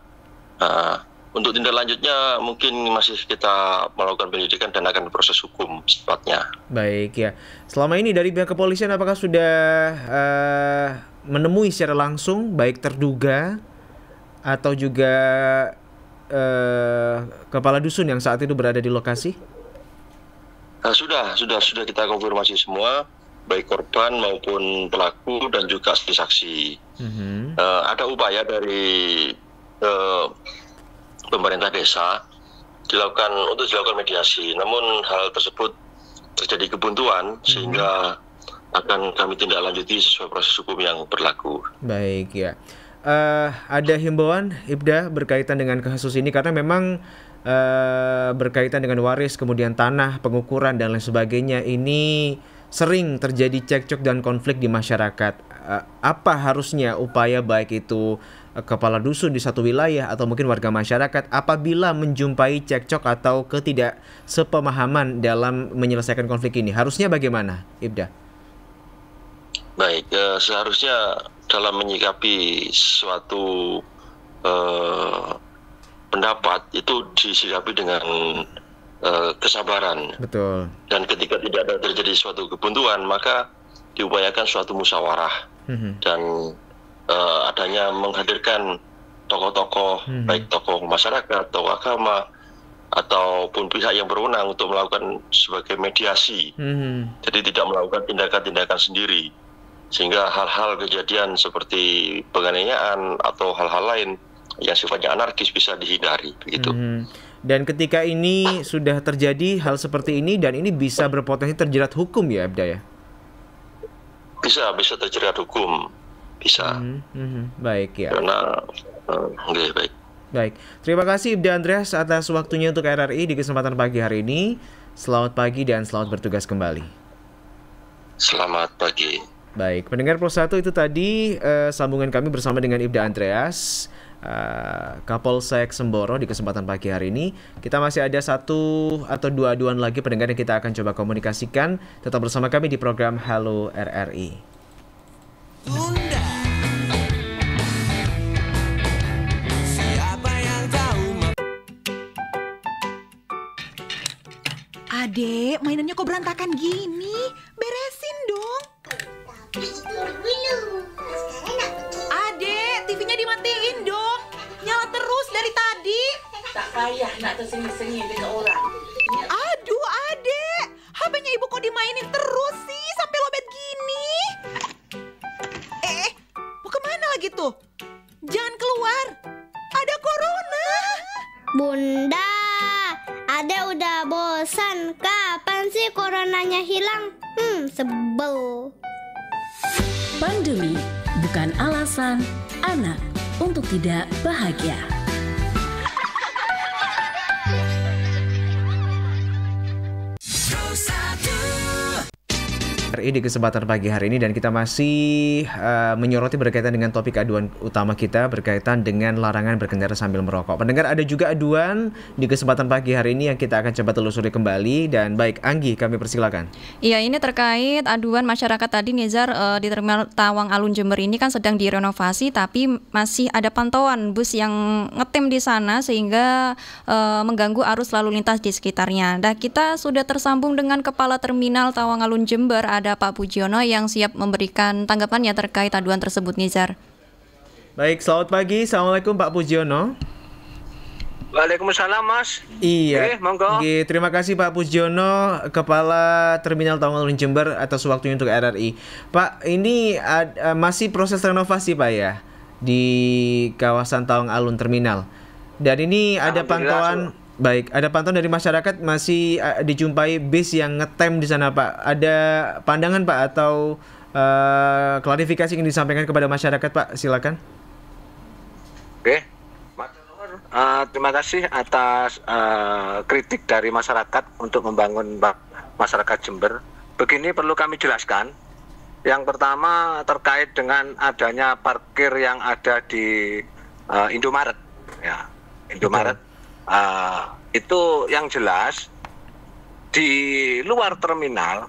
Untuk tindak lanjutnya mungkin masih kita melakukan penyidikan dan akan proses hukum secepatnya. Baik ya. Selama ini dari pihak kepolisian apakah sudah menemui secara langsung baik terduga atau juga kepala dusun yang saat itu berada di lokasi? Sudah kita konfirmasi semua, baik korban maupun pelaku dan juga saksi-saksi. Ada upaya dari pemerintah desa untuk dilakukan mediasi, namun hal tersebut terjadi kebuntuan sehingga akan kami tindak lanjuti sesuai proses hukum yang berlaku. Baik ya. Ada himbauan, Ibda, berkaitan dengan kasus ini karena memang berkaitan dengan waris, kemudian tanah, pengukuran dan lain sebagainya, ini sering terjadi cekcok dan konflik di masyarakat. Apa harusnya upaya baik itu kepala dusun di satu wilayah atau mungkin warga masyarakat apabila menjumpai cekcok atau ketidaksepemahaman dalam menyelesaikan konflik ini? Harusnya bagaimana, Ibda? Baik, seharusnya dalam menyikapi suatu pendapat itu disikapi dengan kesabaran. Betul. Dan ketika tidak ada terjadi suatu kebuntuan, maka diupayakan suatu musyawarah dan adanya menghadirkan tokoh-tokoh, baik tokoh masyarakat, tokoh agama, ataupun pihak yang berwenang untuk melakukan sebagai mediasi. Jadi tidak melakukan tindakan-tindakan sendiri, sehingga hal-hal kejadian seperti penganiayaan atau hal-hal lain yang sifatnya anarkis bisa dihindari, begitu. Dan ketika ini sudah terjadi hal seperti ini dan ini bisa berpotensi terjerat hukum ya, Ibda ya? Bisa terjerat hukum, bisa. Baik ya. Karena baik. Baik, terima kasih Ibda Andreas atas waktunya untuk RRI di kesempatan pagi hari ini. Selamat pagi dan selamat bertugas kembali. Selamat pagi. Baik, pendengar Pro 1, itu tadi sambungan kami bersama dengan Ibda Andreas, Kapolsek Semboro di kesempatan pagi hari ini. Kita masih ada 1 atau 2 aduan lagi pendengar yang kita akan coba komunikasikan. Tetap bersama kami di program Halo RRI. Adek, mainannya kok berantakan gini? Beresin dong. Adek, TV-nya dimatiin dong. Nyala terus dari tadi. Tak payah nak tersengih-sengih dengan orang. Aduh, Adek. HP-nya ibu kok dimainin terus sih sampai lobet gini? Mau kemana lagi tuh? Jangan keluar. Ada corona. Bunda, Adek udah bosan. Kapan sih coronanya hilang? Sebel. Pandemi bukan alasan anak untuk tidak bahagia. Di kesempatan pagi hari ini dan kita masih menyoroti berkaitan dengan topik aduan utama kita berkaitan dengan larangan berkendara sambil merokok. Pendengar, ada juga aduan di kesempatan pagi hari ini yang kita akan coba telusuri kembali. Dan baik, Anggi, kami persilakan. Iya, ini terkait aduan masyarakat tadi, Nizar, di Terminal Tawang Alun Jember ini kan sedang direnovasi, tapi masih ada pantauan bus yang ngetem di sana sehingga mengganggu arus lalu lintas di sekitarnya. Nah, kita sudah tersambung dengan Kepala Terminal Tawang Alun Jember, ada Pak Pujiono yang siap memberikan tanggapannya terkait aduan tersebut, Nizar. Baik, selamat pagi. Assalamualaikum Pak Pujiono. Waalaikumsalam, Mas. Iya, monggo. Terima kasih Pak Pujiono, Kepala Terminal Tawang Alun Jember, atas waktunya untuk RRI. Pak, ini masih proses renovasi Pak ya di kawasan Tawang Alun Terminal. Dan ini ada pantauan. Baik, ada pantauan dari masyarakat, masih dijumpai bis yang ngetem di sana Pak. Ada pandangan Pak atau klarifikasi yang disampaikan kepada masyarakat Pak? Silakan. Oke, terima kasih atas kritik dari masyarakat untuk membangun masyarakat Jember. Begini perlu kami jelaskan. Yang pertama terkait dengan adanya parkir yang ada di Indomaret. Ya, Indomaret. Itu yang jelas di luar terminal,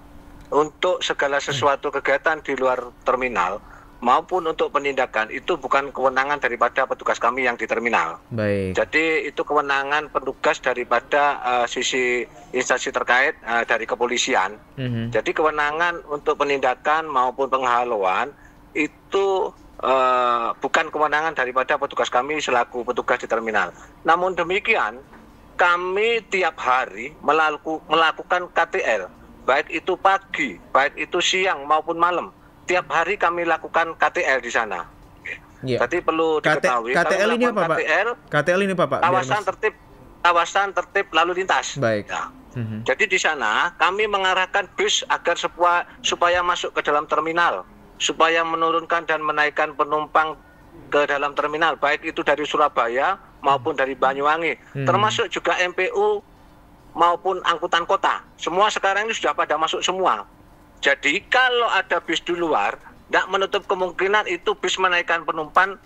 untuk segala sesuatu kegiatan di luar terminal maupun untuk penindakan itu bukan kewenangan daripada petugas kami yang di terminal. Baik. Jadi itu kewenangan petugas daripada sisi instansi terkait dari kepolisian. Jadi kewenangan untuk penindakan maupun penghalauan itu bukan kewenangan daripada petugas kami selaku petugas di terminal. Namun demikian, kami tiap hari melakukan KTL, baik itu pagi, baik itu siang maupun malam. Tiap hari kami lakukan KTL di sana. Ya. Jadi perlu diketahui. KTL ini apa Pak? KTL ini apa Pak? Kawasan tertib lalu lintas. Baik. Ya. Jadi di sana kami mengarahkan bus agar supaya masuk ke dalam terminal, supaya menurunkan dan menaikkan penumpang ke dalam terminal, baik itu dari Surabaya maupun dari Banyuwangi, termasuk juga MPU maupun angkutan kota. Semua sekarang ini sudah pada masuk semua. Jadi kalau ada bis di luar, tidak menutup kemungkinan itu bis menaikkan penumpang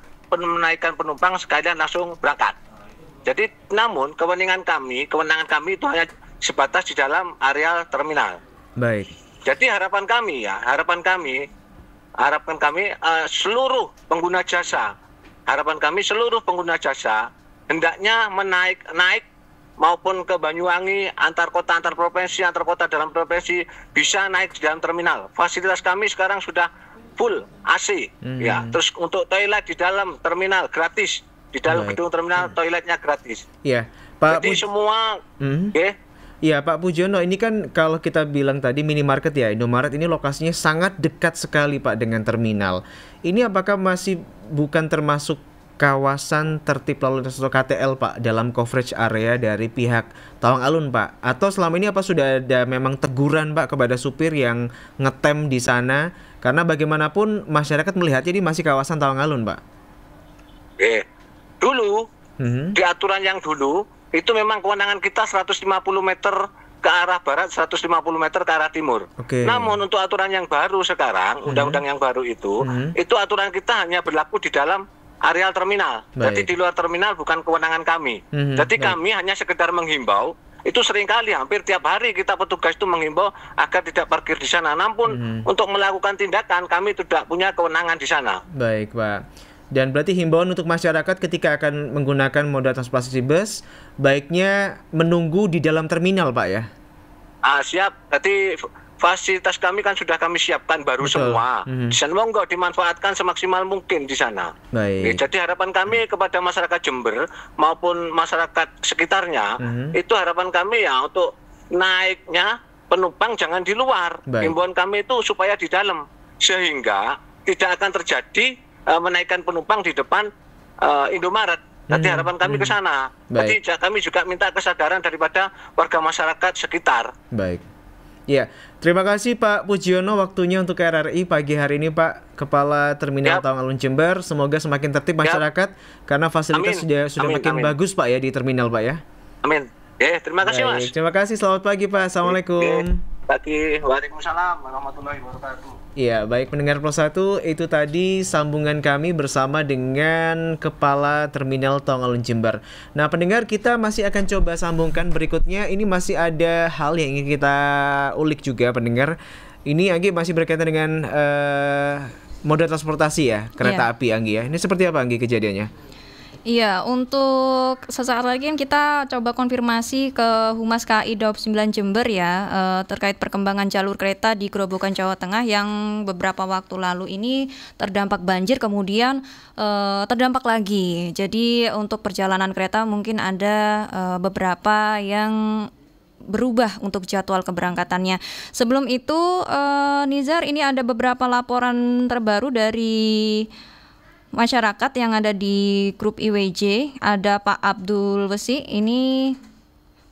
sekalian langsung berangkat. Jadi namun kewenangan kami itu hanya sebatas di dalam area terminal. Baik. Jadi harapan kami seluruh pengguna jasa hendaknya naik maupun ke Banyuwangi, antar kota, antar provinsi, antar kota dalam provinsi bisa naik di dalam terminal. Fasilitas kami sekarang sudah full AC, ya. Terus untuk toilet di dalam terminal gratis, di dalam gedung terminal toiletnya gratis. Iya, Pak. Jadi semua, Iya Pak Pujiono, ini kan kalau kita bilang tadi minimarket ya, Indomaret ini lokasinya sangat dekat sekali Pak dengan terminal. Ini apakah masih bukan termasuk kawasan tertib lalu lintas atau KTL Pak dalam coverage area dari pihak Tawang Alun Pak? Atau selama ini apa sudah ada memang teguran Pak kepada supir yang ngetem di sana? Karena bagaimanapun masyarakat melihatnya ini masih kawasan Tawang Alun Pak. Dulu di aturan yang dulu itu memang kewenangan kita 150 meter ke arah barat, 150 meter ke arah timur. Namun untuk aturan yang baru sekarang, undang-undang yang baru itu aturan kita hanya berlaku di dalam areal terminal. Jadi di luar terminal bukan kewenangan kami. Jadi kami hanya sekedar menghimbau. Itu seringkali hampir tiap hari kita petugas itu menghimbau agar tidak parkir di sana. Namun untuk melakukan tindakan kami tidak punya kewenangan di sana. Baik Pak. Dan berarti himbauan untuk masyarakat ketika akan menggunakan moda transportasi bus, baiknya menunggu di dalam terminal Pak ya? Siap. Jadi fasilitas kami kan sudah kami siapkan baru semua. Di sana monggo dimanfaatkan semaksimal mungkin di sana. Baik. Jadi harapan kami kepada masyarakat Jember maupun masyarakat sekitarnya, itu harapan kami ya untuk naiknya penumpang jangan di luar. Himbauan kami itu supaya di dalam, sehingga tidak akan terjadi menaikkan penumpang di depan Indomaret. Nanti harapan kami ke sana. Jadi kami juga minta kesadaran daripada warga masyarakat sekitar. Baik. Ya, terima kasih Pak Pujiono waktunya untuk RRI pagi hari ini Pak, Kepala Terminal Tawang Alun Jember. Semoga semakin tertib masyarakat karena fasilitas sudah makin bagus Pak ya di terminal Pak ya. Amin. Terima kasih Mas. Terima kasih, selamat pagi Pak. Assalamualaikum. Pagi, waalaikumsalam warahmatullahi wabarakatuh. Iya, baik pendengar Plus 1, itu tadi sambungan kami bersama dengan Kepala Terminal Tawang Alun Jember. Nah pendengar, kita masih akan coba sambungkan berikutnya. Ini masih ada hal yang ingin kita ulik juga pendengar. Ini Anggi masih berkaitan dengan moda transportasi ya, kereta api Anggi ya. Ini seperti apa Anggi kejadiannya? Iya, untuk sesaat lagi kita coba konfirmasi ke Humas KAI Daob 9 Jember ya, terkait perkembangan jalur kereta di Grobogan Jawa Tengah yang beberapa waktu lalu ini terdampak banjir kemudian terdampak lagi. Jadi untuk perjalanan kereta mungkin ada beberapa yang berubah untuk jadwal keberangkatannya. Sebelum itu Nizar, ini ada beberapa laporan terbaru dari masyarakat yang ada di grup IWJ. Ada Pak Abdul Wesi, ini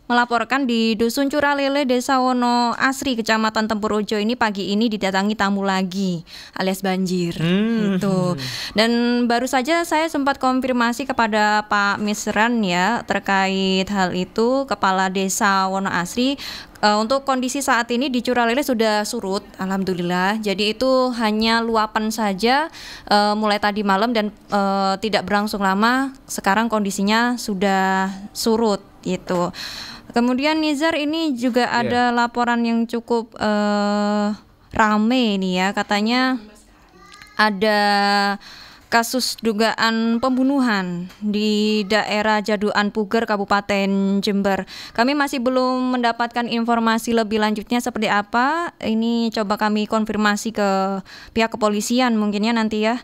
melaporkan di Dusun Curalele, Desa Wono Asri, Kecamatan Tempurwojo ini pagi ini didatangi tamu lagi alias banjir. Itu. Dan baru saja saya sempat konfirmasi kepada Pak Misran ya terkait hal itu, Kepala Desa Wono Asri. Untuk kondisi saat ini di Curalele sudah surut, alhamdulillah. Jadi itu hanya luapan saja mulai tadi malam dan tidak berlangsung lama. Sekarang kondisinya sudah surut gitu. Kemudian Nizar, ini juga ada laporan yang cukup rame nih ya. Katanya ada kasus dugaan pembunuhan di daerah Jaduan Puger, Kabupaten Jember. Kami masih belum mendapatkan informasi lebih lanjutnya seperti apa. Ini coba kami konfirmasi ke pihak kepolisian mungkinnya nanti ya.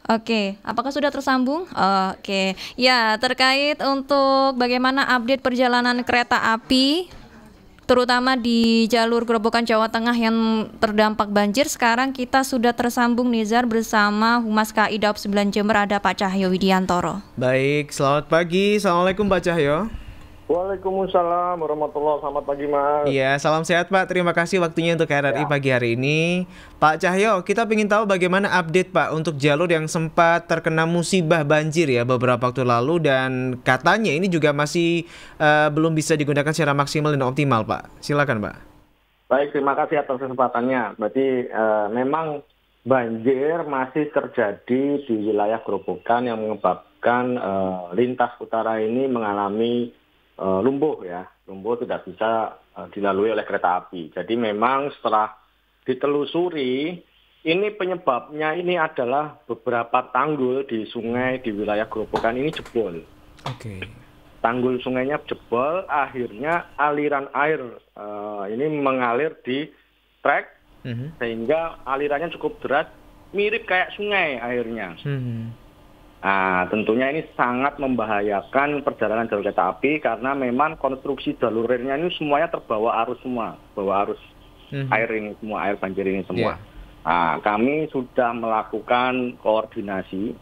Oke, apakah sudah tersambung? Oke, ya terkait untuk bagaimana update perjalanan kereta api terutama di jalur Grobogan Jawa Tengah yang terdampak banjir. Sekarang kita sudah tersambung Nizar bersama Humas KAI Daob 9 Jember, ada Pak Cahyo Widiantoro. Baik, selamat pagi. Assalamualaikum Pak Cahyo. Waalaikumsalam warahmatullahi wabarakatuh. Selamat pagi Mas. Iya, salam sehat Pak. Terima kasih waktunya untuk RRI pagi hari ini. Pak Cahyo, kita ingin tahu bagaimana update Pak untuk jalur yang sempat terkena musibah banjir ya beberapa waktu lalu, dan katanya ini juga masih belum bisa digunakan secara maksimal dan optimal Pak. Silakan Pak. Baik, terima kasih atas kesempatannya. Berarti memang banjir masih terjadi di wilayah Grobogan yang menyebabkan lintas utara ini mengalami lumpuh ya, lumpuh tidak bisa dilalui oleh kereta api. Jadi memang setelah ditelusuri, ini penyebabnya ini adalah beberapa tanggul di sungai di wilayah Grobogan ini jebol. Tanggul sungainya jebol, akhirnya aliran air ini mengalir di trek, sehingga alirannya cukup deras, mirip kayak sungai airnya. Nah, tentunya ini sangat membahayakan perjalanan jalur kereta api karena memang konstruksi jalur relnya ini semuanya terbawa arus semua, bawa arus air ini semua, air banjir ini semua. Nah, kami sudah melakukan koordinasi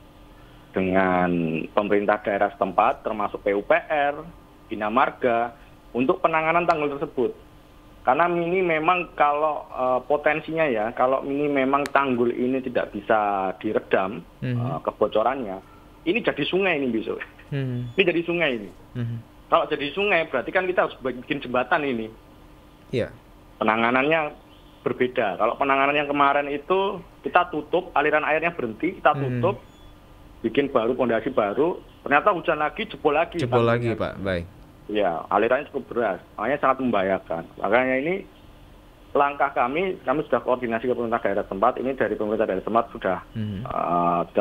dengan pemerintah daerah setempat, termasuk PUPR, Bina Marga, untuk penanganan tanggul tersebut. Karena ini memang kalau potensinya ya, kalau ini memang tanggul ini tidak bisa diredam kebocorannya, ini jadi sungai ini besok. Ini jadi sungai ini. Kalau jadi sungai berarti kan kita harus bikin jembatan ini. Penanganannya berbeda. Kalau penanganan yang kemarin itu kita tutup, aliran airnya berhenti, kita tutup, bikin baru, pondasi baru, ternyata hujan lagi, jebol lagi. Jebol lagi Pak, baik. Ya, alirannya cukup deras, makanya sangat membahayakan. Makanya ini langkah kami sudah koordinasi ke pemerintah daerah tempat. Ini dari pemerintah daerah tempat sudah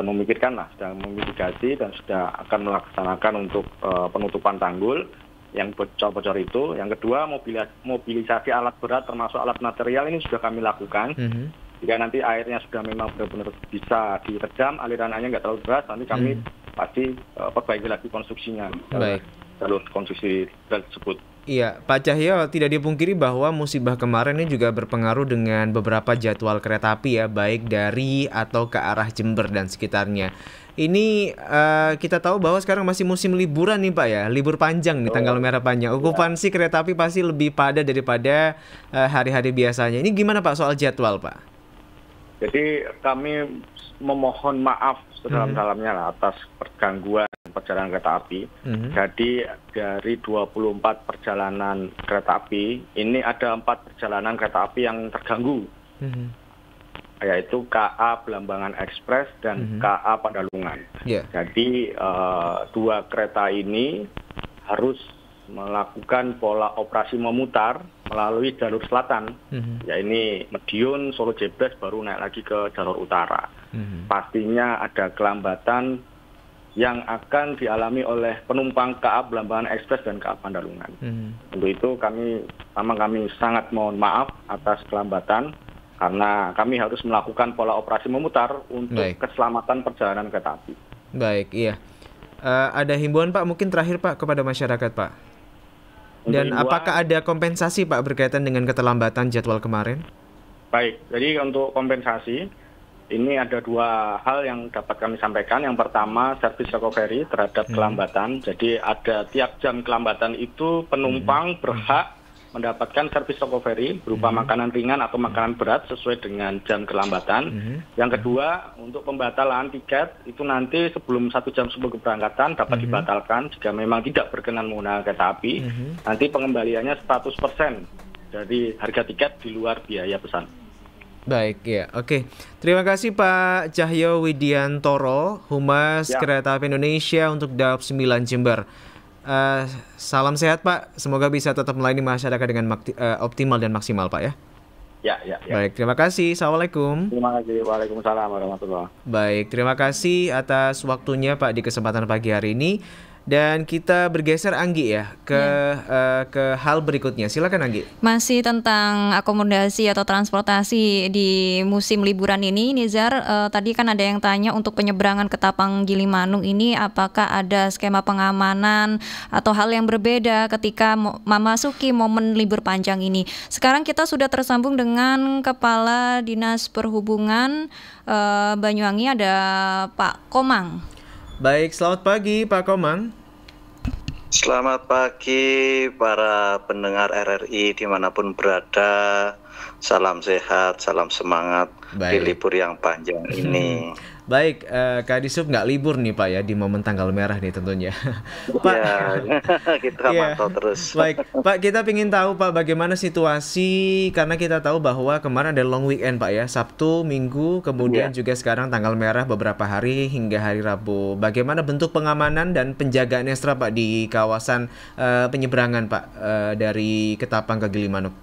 memikirkan lah, sudah memitigasi dan sudah akan melaksanakan untuk penutupan tanggul. yang bocor-bocor itu. Yang kedua, mobilisasi alat berat termasuk alat material ini sudah kami lakukan. Jika nanti airnya sudah memang benar-benar bisa diredam, aliran airnya nggak terlalu deras, nanti kami pasti perbaiki lagi konstruksinya. Baik. Jalur konstruksi tersebut. Iya, Pak Cahyo, tidak dipungkiri bahwa musibah kemarin ini juga berpengaruh dengan beberapa jadwal kereta api ya, baik dari atau ke arah Jember dan sekitarnya. Ini kita tahu bahwa sekarang masih musim liburan nih Pak ya, libur panjang nih, tanggal merah panjang. Okupansi kereta api pasti lebih padat daripada hari-hari biasanya. Ini gimana Pak soal jadwal Pak? Jadi kami memohon maaf sedalam-dalamnya lah atas gangguan perjalanan kereta api. Jadi dari 24 perjalanan kereta api, ini ada 4 perjalanan kereta api yang terganggu. Yaitu KA Belambangan Express dan KA Pandalungan. Jadi 2 kereta ini harus melakukan pola operasi memutar melalui jalur selatan, ya ini Medion, Solo Jebres, baru naik lagi ke jalur utara. Pastinya ada kelambatan yang akan dialami oleh penumpang KA Belambangan Express dan KA Pandalungan. Untuk itu kami sangat mohon maaf atas kelambatan, karena kami harus melakukan pola operasi memutar untuk keselamatan perjalanan kereta api. Baik, iya. Ada himbauan Pak, mungkin terakhir Pak kepada masyarakat Pak. Dan apakah ada kompensasi Pak berkaitan dengan keterlambatan jadwal kemarin? Baik, jadi untuk kompensasi ini ada 2 hal yang dapat kami sampaikan. Yang pertama, service recovery terhadap kelambatan. Jadi ada tiap jam kelambatan itu penumpang berhak mendapatkan service recovery berupa makanan ringan atau makanan berat sesuai dengan jam kelambatan. Yang kedua, untuk pembatalan tiket itu nanti sebelum 1 jam sebelum keberangkatan dapat dibatalkan jika memang tidak berkenan menggunakan kereta api. Nanti pengembaliannya 100% dari harga tiket di luar biaya pesan. Baik, ya, oke. Terima kasih Pak Cahyo Widiantoro, Humas Kereta Api Indonesia untuk Daob 9 Jember. Salam sehat Pak, semoga bisa tetap melayani masyarakat dengan optimal dan maksimal Pak ya. Ya. Baik, terima kasih. Assalamualaikum. Terima kasih. Waalaikumsalam warahmatullahi. Baik, terima kasih atas waktunya Pak di kesempatan pagi hari ini. Dan kita bergeser Anggi ya ke hal berikutnya. Silakan Anggi. Masih tentang akomodasi atau transportasi di musim liburan ini, Nizar, tadi kan ada yang tanya untuk penyeberangan ke Tapang Gilimanuk ini apakah ada skema pengamanan atau hal yang berbeda ketika memasuki momen libur panjang ini. Sekarang kita sudah tersambung dengan Kepala Dinas Perhubungan Banyuwangi, ada Pak Komang. Baik, selamat pagi Pak Komang. Selamat pagi para pendengar RRI dimanapun berada. Salam sehat, salam semangat di libur yang panjang ini. Baik, Kadisub nggak libur nih Pak ya di momen tanggal merah nih tentunya. Pak, ya, kita pantau terus. Baik, Pak, kita ingin tahu Pak bagaimana situasi, karena kita tahu bahwa kemarin ada long weekend Pak ya, Sabtu, Minggu, kemudian juga sekarang tanggal merah beberapa hari hingga hari Rabu. Bagaimana bentuk pengamanan dan penjagaan ekstra Pak di kawasan penyeberangan Pak dari Ketapang ke Gilimanuk?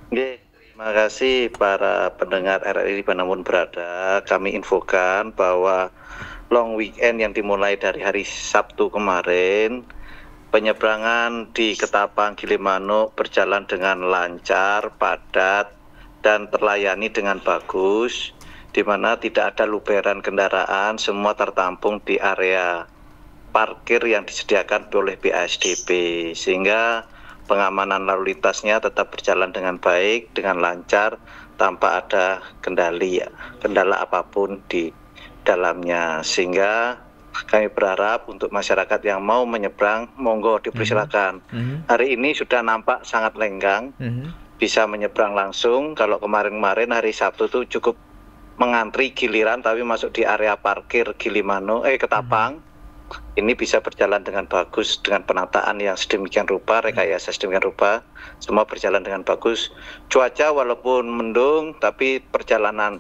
Terima kasih para pendengar RRI dimanapun berada. Kami infokan bahwa long weekend yang dimulai dari hari Sabtu kemarin, penyeberangan di Ketapang Gilimanuk berjalan dengan lancar, padat, dan terlayani dengan bagus, di mana tidak ada luberan kendaraan, semua tertampung di area parkir yang disediakan oleh BASDB, sehingga pengamanan lalu lintasnya tetap berjalan dengan baik, dengan lancar, tanpa ada kendala apapun di dalamnya. Sehingga kami berharap untuk masyarakat yang mau menyeberang, monggo dipersilakan. Hari ini sudah nampak sangat lenggang, bisa menyeberang langsung. Kalau kemarin-kemarin hari Sabtu itu cukup mengantri giliran, tapi masuk di area parkir Gilimanuk, Ketapang. Ini bisa berjalan dengan bagus, dengan penataan yang sedemikian rupa, rekayasa sedemikian rupa, semua berjalan dengan bagus. Cuaca walaupun mendung, tapi perjalanan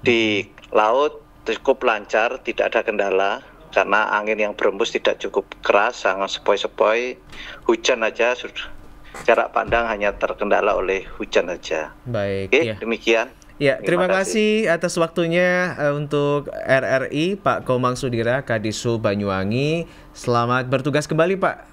di laut cukup lancar, tidak ada kendala, karena angin yang berembus tidak cukup keras, sangat sepoi-sepoi. Hujan aja, jarak pandang hanya terkendala oleh hujan aja. Baik, oke, demikian. Ya, terima kasih atas waktunya untuk RRI Pak Komang Sudira, Kadisub Banyuwangi. Selamat bertugas kembali Pak.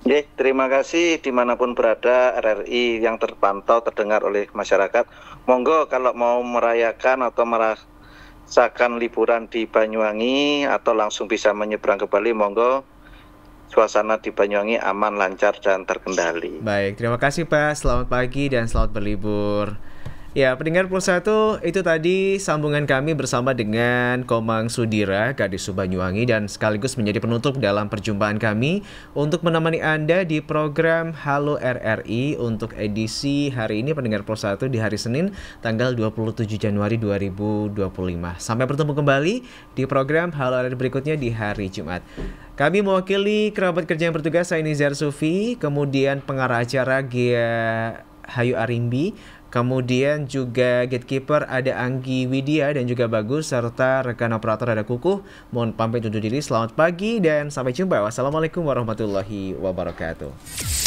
Terima kasih dimanapun berada RRI yang terpantau terdengar oleh masyarakat. Monggo kalau mau merayakan atau merasakan liburan di Banyuwangi atau langsung bisa menyeberang ke Bali, monggo. Suasana di Banyuwangi aman, lancar, dan terkendali. Baik, terima kasih Pak. Selamat pagi dan selamat berlibur. Ya, pendengar Pulsa itu tadi sambungan kami bersama dengan Komang Sudira, Kadis Banyuwangi, dan sekaligus menjadi penutup dalam perjumpaan kami untuk menemani Anda di program Halo RRI untuk edisi hari ini pendengar Pulsa di hari Senin tanggal 27 Januari 2025. Sampai bertemu kembali di program Halo RRI berikutnya di hari Jumat. Kami mewakili kerabat kerja yang bertugas, saya Nizar Sufi, kemudian pengarah acara Gia Hayu Arimbi, kemudian juga gatekeeper ada Anggi Widya dan juga Bagus, serta rekan operator ada Kukuh. Mohon pamit undur diri, selamat pagi dan sampai jumpa. Wassalamualaikum warahmatullahi wabarakatuh.